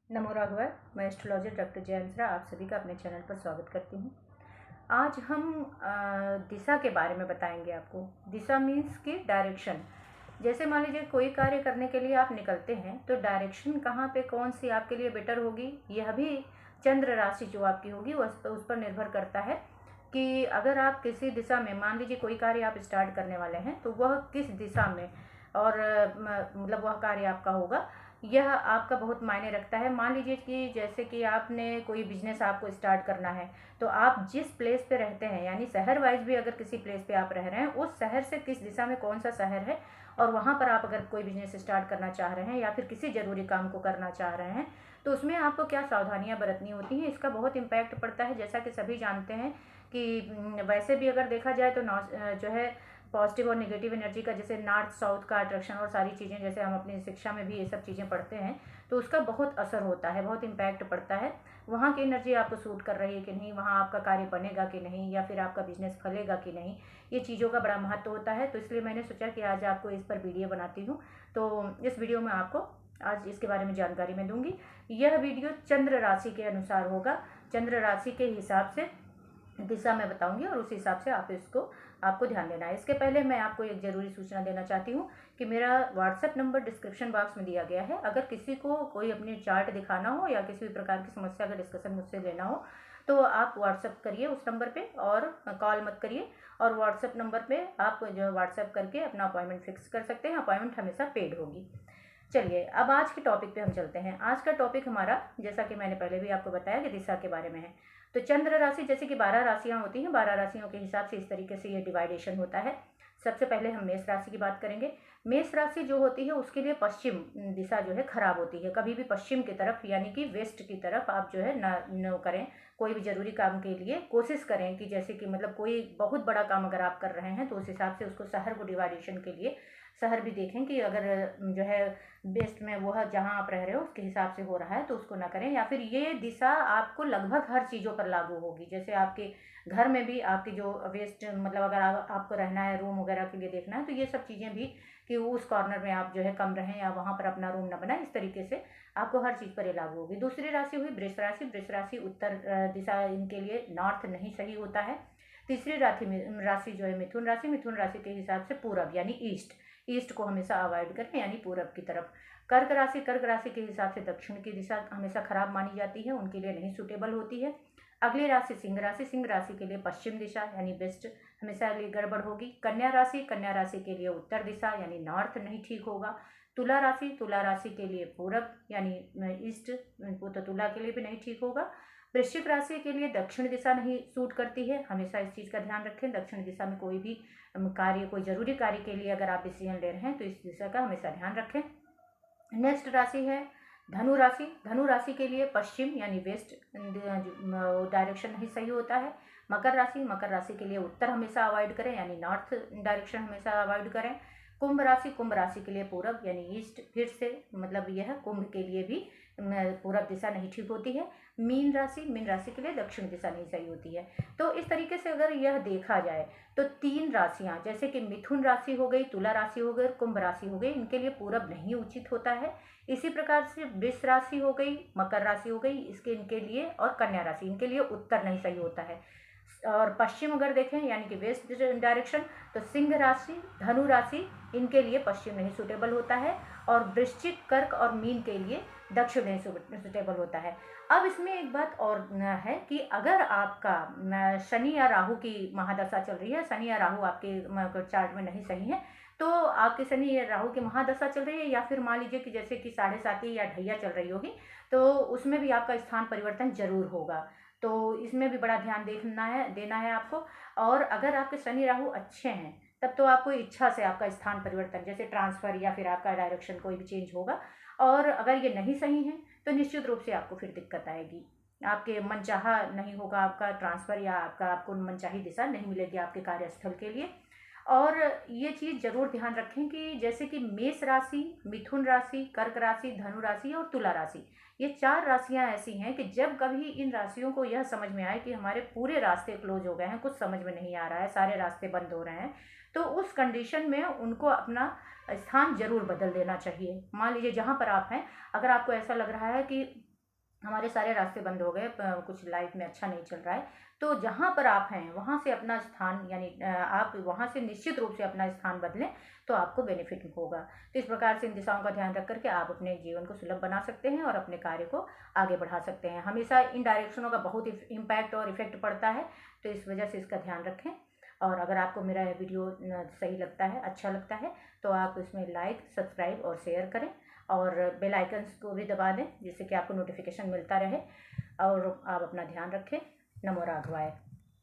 नमो राघव। मैं astrologer doctor जय मिश्रा आप सभी का अपने चैनल पर स्वागत करती हूँ। आज हम दिशा के बारे में बताएंगे आपको। दिशा मीन्स कि डायरेक्शन। जैसे मान लीजिए कोई कार्य करने के लिए आप निकलते हैं तो डायरेक्शन कहाँ पे कौन सी आपके लिए बेटर होगी, यह भी चंद्र राशि जो आपकी होगी उस पर निर्भर करता है कि अगर आप किसी दिशा में, मान लीजिए कोई कार्य आप स्टार्ट करने वाले हैं तो वह किस दिशा में और मतलब वह कार्य आपका होगा, यह आपका बहुत मायने रखता है। मान लीजिए कि जैसे कि आपने कोई बिजनेस आपको स्टार्ट करना है तो आप जिस प्लेस पे रहते हैं, यानी शहर वाइज भी अगर किसी प्लेस पे आप रह रहे हैं, उस शहर से किस दिशा में कौन सा शहर है और वहाँ पर आप अगर कोई बिजनेस स्टार्ट करना चाह रहे हैं या फिर किसी ज़रूरी काम को करना चाह रहे हैं तो उसमें आपको क्या सावधानियां बरतनी होती हैं, इसका बहुत इम्पैक्ट पड़ता है। जैसा कि सभी जानते हैं कि वैसे भी अगर देखा जाए तो जो है पॉजिटिव और नेगेटिव एनर्जी का, जैसे नॉर्थ साउथ का अट्रैक्शन और सारी चीज़ें, जैसे हम अपनी शिक्षा में भी ये सब चीज़ें पढ़ते हैं तो उसका बहुत असर होता है, बहुत इम्पैक्ट पड़ता है। वहाँ की एनर्जी आपको सूट कर रही है कि नहीं, वहाँ आपका कार्य बनेगा कि नहीं, या फिर आपका बिजनेस फलेगा कि नहीं, ये चीज़ों का बड़ा महत्व होता है। तो इसलिए मैंने सोचा कि आज आपको इस पर वीडियो बनाती हूँ। तो इस वीडियो में आपको आज इसके बारे में जानकारी मैं दूंगी। यह वीडियो चंद्र राशि के अनुसार होगा, चंद्र राशि के हिसाब से दिशा मैं बताऊंगी और उस हिसाब से आपको ध्यान देना है। इसके पहले मैं आपको एक ज़रूरी सूचना देना चाहती हूँ कि मेरा व्हाट्सएप नंबर डिस्क्रिप्शन बॉक्स में दिया गया है। अगर किसी को कोई अपनी चार्ट दिखाना हो या किसी भी प्रकार की समस्या का डिस्कशन मुझसे लेना हो तो आप व्हाट्सएप करिए उस नंबर पे, और कॉल मत करिए। और व्हाट्सएप नंबर पे आप जो व्हाट्सएप करके अपना अपॉइंटमेंट फिक्स कर सकते हैं। अपॉइंटमेंट हमेशा पेड होगी। चलिए अब आज के टॉपिक पे हम चलते हैं। आज का टॉपिक हमारा, जैसा कि मैंने पहले भी आपको बताया, कि दिशा के बारे में है। तो चंद्र राशि, जैसे कि 12 राशियां होती हैं, 12 राशियों के हिसाब से इस तरीके से ये डिवाइडेशन होता है। सबसे पहले हम मेष राशि की बात करेंगे। मेष राशि जो होती है उसके लिए पश्चिम दिशा जो है खराब होती है। कभी भी पश्चिम की तरफ यानी कि वेस्ट की तरफ आप जो है न करें। कोई भी जरूरी काम के लिए कोशिश करें कि जैसे कि मतलब कोई बहुत बड़ा काम अगर आप कर रहे हैं तो उस हिसाब से उसको शहर को डिवाइडेशन के लिए शहर भी देखें कि अगर जो है बेस्ट में वह जहाँ आप रह रहे हो उसके हिसाब से हो रहा है तो उसको ना करें। या फिर ये दिशा आपको लगभग हर चीज़ों पर लागू होगी। जैसे आपके घर में भी आपकी जो वेस्ट, मतलब अगर आपको रहना है, रूम वगैरह के लिए देखना है, तो ये सब चीज़ें भी कि उस कॉर्नर में आप जो है कम रहें या वहाँ पर अपना रूम ना बनाए, इस तरीके से आपको हर चीज़ पर ये लागू होगी। दूसरी राशि हुई वृष राशि। वृष राशि उत्तर दिशा इनके लिए नॉर्थ नहीं सही होता है। तीसरी राशि जो है मिथुन राशि। मिथुन राशि के हिसाब से पूरब यानी ईस्ट, ईस्ट को हमेशा अवॉइड करें यानी पूरब की तरफ। कर्क राशि, कर्क राशि के हिसाब से दक्षिण की दिशा हमेशा खराब मानी जाती है, उनके लिए नहीं सूटेबल होती है। अगली राशि सिंह राशि। सिंह राशि के लिए पश्चिम दिशा यानी वेस्ट हमेशा लिए गड़बड़ होगी। कन्या राशि, कन्या राशि के लिए उत्तर दिशा यानी नॉर्थ नहीं ठीक होगा। तुला राशि, तुला राशि के लिए पूरब यानी ईस्ट, तो तुला के लिए भी नहीं ठीक होगा। वृश्चिक राशि के लिए दक्षिण दिशा नहीं सूट करती है, हमेशा इस चीज़ का ध्यान रखें। दक्षिण दिशा में कोई भी कार्य, कोई जरूरी कार्य के लिए अगर आप डिसीजन ले रहे हैं तो इस दिशा का हमेशा ध्यान रखें। नेक्स्ट राशि है धनु राशि। धनु राशि के लिए पश्चिम यानी वेस्ट डायरेक्शन नहीं सही होता है। मकर राशि, मकर राशि के लिए उत्तर हमेशा अवॉइड करें यानी नॉर्थ डायरेक्शन हमेशा अवॉइड करें। कुंभ राशि, कुंभ राशि के लिए पूरब यानी ईस्ट, फिर से मतलब यह कुंभ के लिए भी पूरब दिशा नहीं ठीक होती है। मीन राशि, मीन राशि के लिए दक्षिण दिशा नहीं सही होती है। तो इस तरीके से अगर यह देखा जाए तो तीन राशियां, जैसे कि मिथुन राशि हो गई, तुला राशि हो गई, कुंभ राशि हो गई, इनके लिए पूरब नहीं उचित होता है। इसी प्रकार से वृष राशि हो गई, मकर राशि हो गई, इनके लिए, और कन्या राशि, इनके लिए उत्तर नहीं सही होता है। और पश्चिम अगर देखें यानी कि वेस्ट डायरेक्शन, तो सिंह राशि, धनु राशि, इनके लिए पश्चिम नहीं सूटेबल होता है। और वृश्चिक, कर्क और मीन के लिए दक्षिण नहीं सूटेबल होता है। अब इसमें एक बात और है कि अगर आपका शनि या राहु की महादशा चल रही है, शनि या राहु आपके चार्ट में नहीं सही है, तो आपके शनि या राहु की महादशा चल रही है, या फिर मान लीजिए कि जैसे कि 7.5 या ढैया चल रही होगी, तो उसमें भी आपका स्थान परिवर्तन जरूर होगा। तो इसमें भी बड़ा ध्यान देना है आपको। और अगर आपके शनि राहु अच्छे हैं तब तो आपको इच्छा से आपका स्थान परिवर्तन, जैसे ट्रांसफर या फिर आपका डायरेक्शन कोई भी चेंज होगा। और अगर ये नहीं सही है तो निश्चित रूप से आपको फिर दिक्कत आएगी। आपके मनचाहा नहीं होगा आपका ट्रांसफर, या आपको मनचाही दिशा नहीं मिलेगी आपके कार्यस्थल के लिए। और ये चीज़ जरूर ध्यान रखें कि जैसे कि मेष राशि, मिथुन राशि, कर्क राशि, धनु राशि और तुला राशि, ये 4 राशियां ऐसी हैं कि जब कभी इन राशियों को यह समझ में आए कि हमारे पूरे रास्ते क्लोज हो गए हैं, कुछ समझ में नहीं आ रहा है, सारे रास्ते बंद हो रहे हैं, तो उस कंडीशन में उनको अपना स्थान जरूर बदल देना चाहिए। मान लीजिए जहाँ पर आप हैं, अगर आपको ऐसा लग रहा है कि हमारे सारे रास्ते बंद हो गए, कुछ लाइफ में अच्छा नहीं चल रहा है, तो जहाँ पर आप हैं वहाँ से अपना स्थान, यानी आप वहाँ से निश्चित रूप से अपना स्थान बदलें तो आपको बेनिफिट होगा। तो इस प्रकार से इन दिशाओं का ध्यान रख करके आप अपने जीवन को सुलभ बना सकते हैं और अपने कार्य को आगे बढ़ा सकते हैं। हमेशा इन डायरेक्शनों का बहुत इम्पैक्ट और इफेक्ट पड़ता है, तो इस वजह से इसका ध्यान रखें। और अगर आपको मेरा यह वीडियो सही लगता है, अच्छा लगता है, तो आप इसमें लाइक, सब्सक्राइब और शेयर करें और बेल आइकन्स को भी दबा दें, जिससे कि आपको नोटिफिकेशन मिलता रहे। और आप अपना ध्यान रखें। नमो राघवाय।